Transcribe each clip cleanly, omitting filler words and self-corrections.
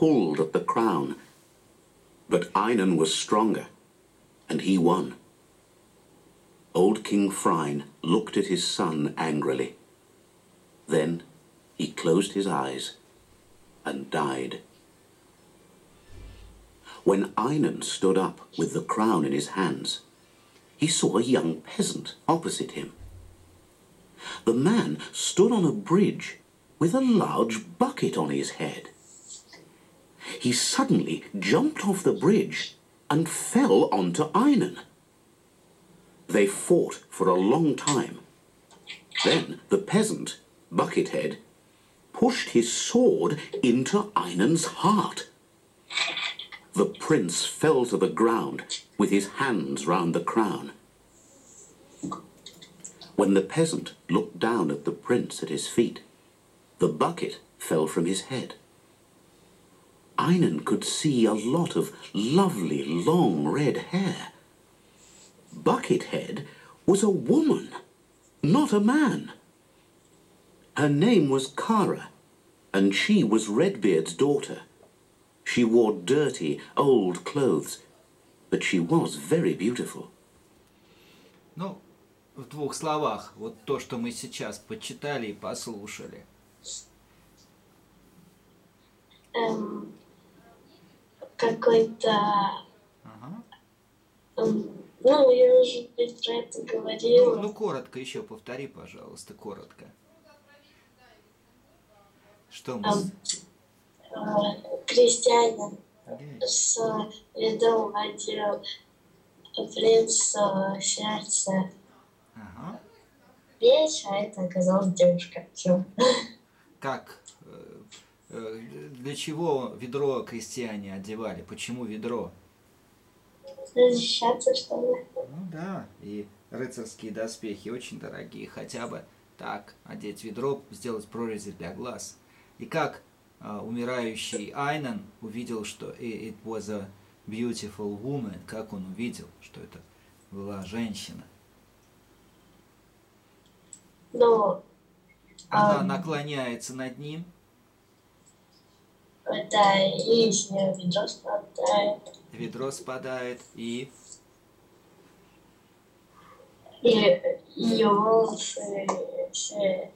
pulled at the crown. But Einan was stronger, and he won. Old King Phryne looked at his son angrily. Then he closed his eyes and died. When Einan stood up with the crown in his hands, he saw a young peasant opposite him. The man stood on a bridge with a large bucket on his head. He suddenly jumped off the bridge and fell onto Einan. They fought for a long time. Then the peasant, Buckethead, pushed his sword into Einan's heart. The prince fell to the ground with his hands round the crown. When the peasant looked down at the prince at his feet, the bucket fell from his head. Einan could see a lot of lovely long red hair. Buckethead was a woman, not a man. Her name was Kara, and she was Redbeard's daughter. She wore dirty, old clothes, but she was very beautiful. Ну, в двух словах, вот то, что мы сейчас почитали и послушали. Какой-то... Ага. Ну, я уже про это говорила. Ну, коротко еще повтори, пожалуйста, коротко. Что мы... Крестьянин с ведром водил принцу сердце. Ага. Вещь, а это оказалась девушка. Все. Как? Для чего ведро крестьяне одевали? Почему ведро? Защищаться, что ли? Ну да, и рыцарские доспехи очень дорогие. Хотя бы так одеть ведро, сделать прорези для глаз. И как умирающий Айнан увидел, что it was a beautiful woman, как он увидел, что это была женщина? Ну, она наклоняется над ним. Да, и с нее ведро спадает. Ведро спадает, и ее волосы все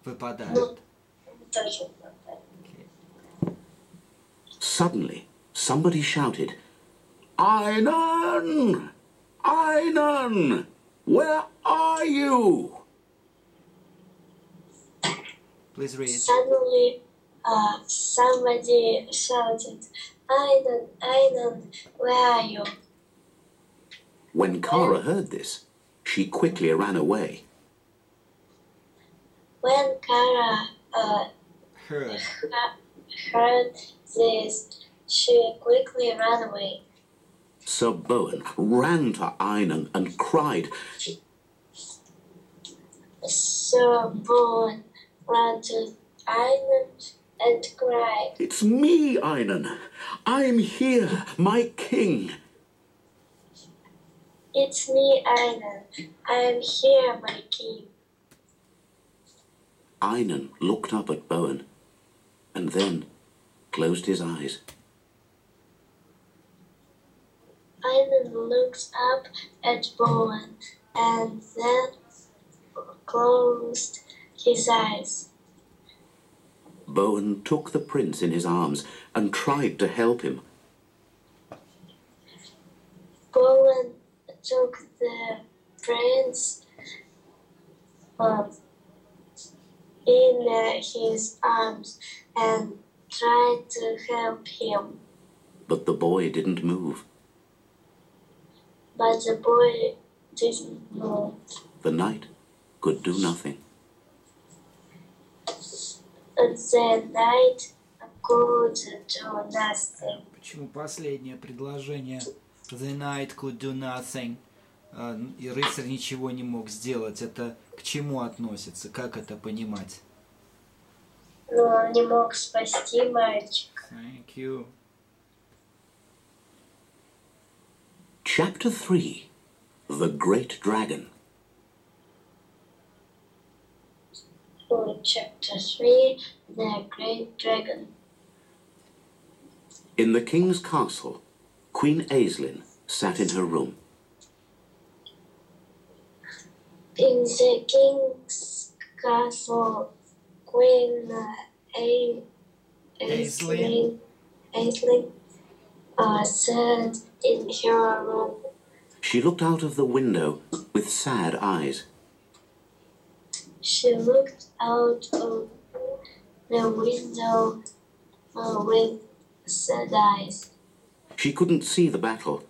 выпадают. Тоже выпадают. Okay. Suddenly, somebody shouted, "Einan! Einan! Where are you?" Please read. Suddenly, somebody shouted, "Einan, Einan, where are you?" When Kara heard this, she quickly ran away. When Kara heard this, she quickly ran away. Sir Bowen ran to Einan and cried. Sir Bowen ran to Einan and cried, "It's me, Einan. I'm here, my king." "It's me, Einan. I am here, my king." Einan looked up at Bowen and then closed his eyes. Einan looked up at Bowen and then closed his eyes. Bowen took the prince in his arms and tried to help him. Bowen took the prince in his arms and tried to help him. But the boy didn't move. But the boy didn't move. The knight could do nothing. The knight could do nothing. Почему последнее предложение? The knight could do nothing. И рыцарь ничего не мог сделать. Это к чему относится? Как это понимать? Но он не мог спасти мальчика. Thank you. Chapter 3. The Great Dragon. Chapter 3, The Great Dragon. In the king's castle, Queen Aislinn sat in her room. In the king's castle, Queen Aislinn. Aislinn sat in her room. She looked out of the window with sad eyes. She looked out of the window with sad eyes. She couldn't see the battle,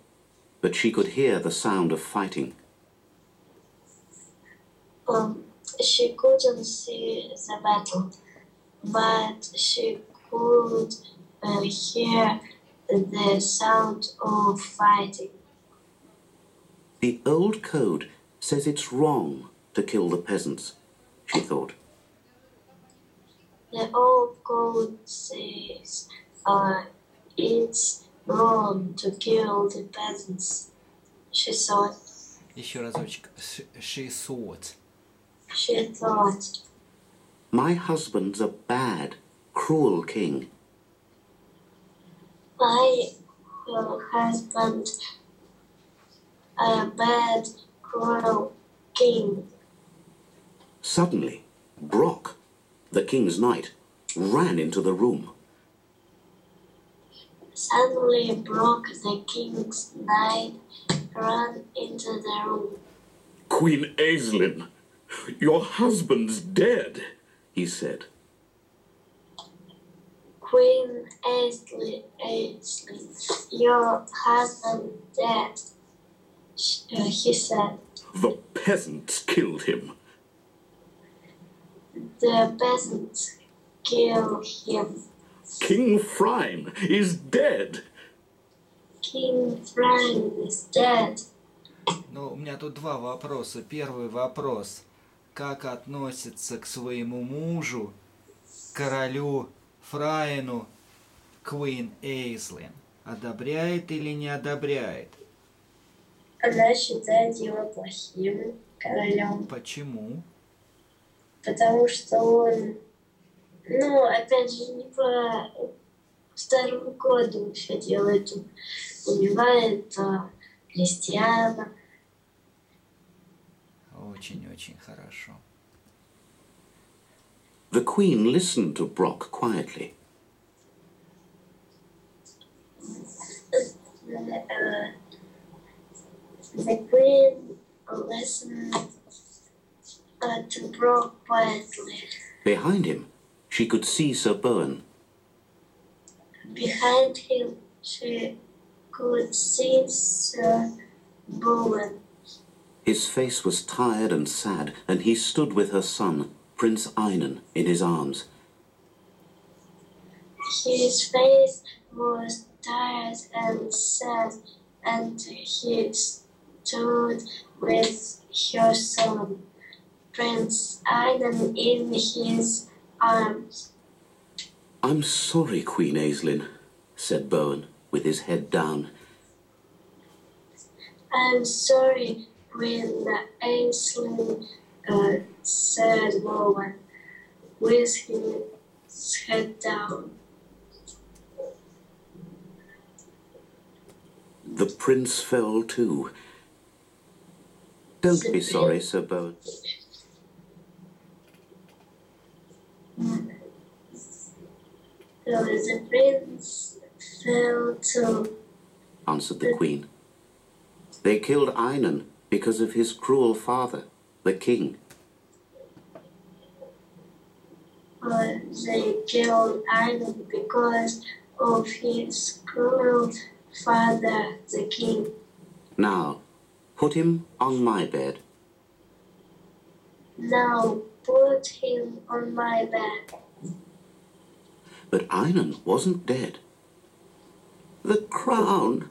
but she could hear the sound of fighting. She couldn't see the battle, but she could hear the sound of fighting. The old code says it's wrong to kill the peasants, she thought. The old code says it's wrong to kill the peasants, she thought. Еще разочек. She thought. She thought. My husband's a bad, cruel king. My husband a bad, cruel king. Suddenly, Brock, the king's knight, ran into the room. Suddenly Brock, the king's knight, ran into the room. Queen Aislinn, your husband's dead, he said. Queen Aislinn, your husband dead, he said. The peasants killed him. The peasants killed him. King Frime is dead. King Frime is dead. Ну, у меня тут два вопроса. Первый вопрос. Как относится к своему мужу, королю Фраину, Queen Aislinn? Одобряет или не одобряет? Она считает его плохим королем. Почему? Потому что он, опять же, не по старому году все делает. Он убивает крестьян. Очень-очень хорошо. The queen listened to Brock quietly. The queen listened to Brock quietly. Behind him, she could see Sir Bowen. Behind him, she could see Sir Bowen. His face was tired and sad, and he stood with her son, Prince Einan, in his arms. His face was tired and sad, and he stood with her son, Prince Einan, in his arms. I'm sorry, Queen Aislinn, said Bowen, with his head down. I'm sorry, Queen Aislinn, said Bowen, with his head down. The prince fell too. Don't be sorry, Sir Bowen. The prince fell too, answered the queen. They killed Einan because of his cruel father, the king. They killed Einan because of his cruel father, the king. Now, put him on my bed. Now put him on my bed. But Einan wasn't dead. The crown,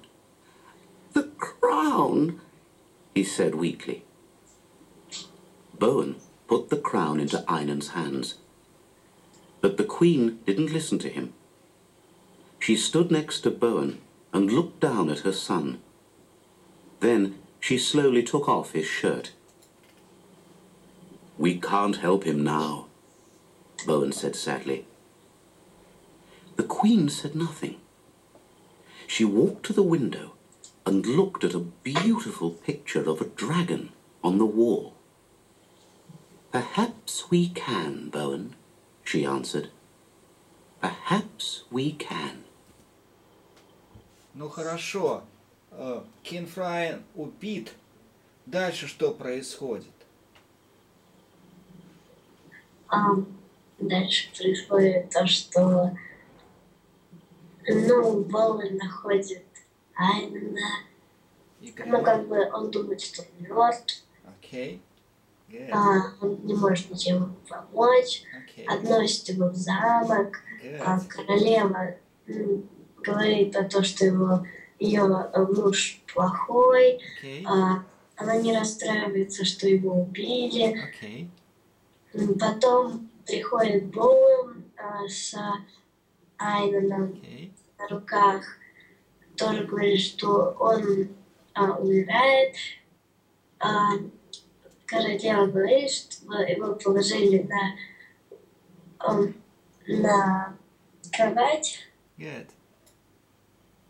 he said weakly. Bowen put the crown into Einan's hands. But the queen didn't listen to him. She stood next to Bowen and looked down at her son. Then she slowly took off his shirt. We can't help him now, Bowen said sadly. The Queen said nothing. She walked to the window and looked at a beautiful picture of a dragon on the wall. Perhaps we can, Bowen, she answered. Perhaps we can. Ну хорошо, Кинфрайн убит. Дальше что происходит? Дальше происходит то, что Боуэн находит Айнена. Как бы он думает, что он мертв. Окей. Good. Он не может ничем ему помочь. Okay. Относит его в замок. Good. Королева говорит о том, что ее муж плохой. Okay. Она не расстраивается, что его убили. Okay. Потом приходит Боуэн с Айненом на руках. Тоже говорит, что он умирает. Королева говорит, что его положили на кровать. Good.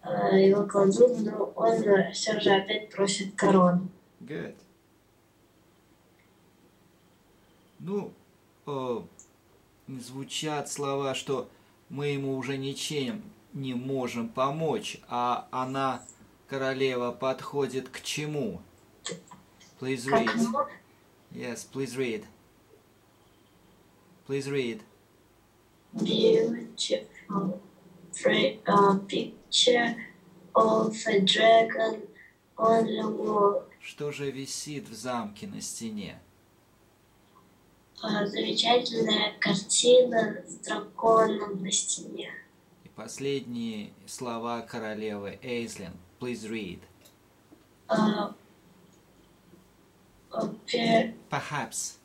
Его кладут, но он все же опять просит корону. Good. Ну, звучат слова, что мы ему уже ничем не можем помочь, а она, королева, подходит к чему? Please read. Yes, please read. Please read. Beautiful picture of a dragon on the wall. Что же висит в замке на стене? Замечательная картина с драконом на стене. И последние слова королевы Эйзлин. Please read. Perhaps.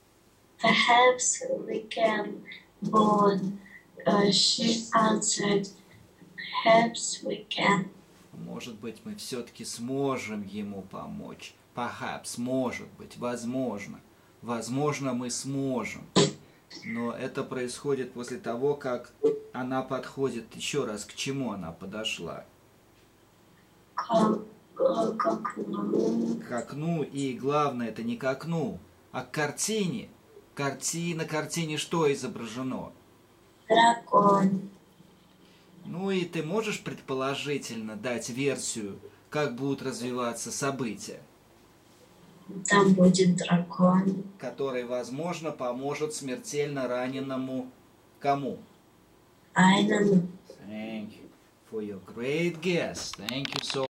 Perhaps we can bond. She answered, perhaps we can. Может быть, мы все-таки сможем ему помочь. Perhaps, может быть, возможно. Возможно, мы сможем. Но это происходит после того, как она подходит еще раз. К чему она подошла? К окну. К окну, и главное, это не к окну, а к картине. На картине что изображено? Дракон. Ну и ты можешь предположительно дать версию, как будут развиваться события? Там будет дракон. Который, возможно, поможет смертельно раненому кому? Айнену. Thank you for your great guess. Thank you so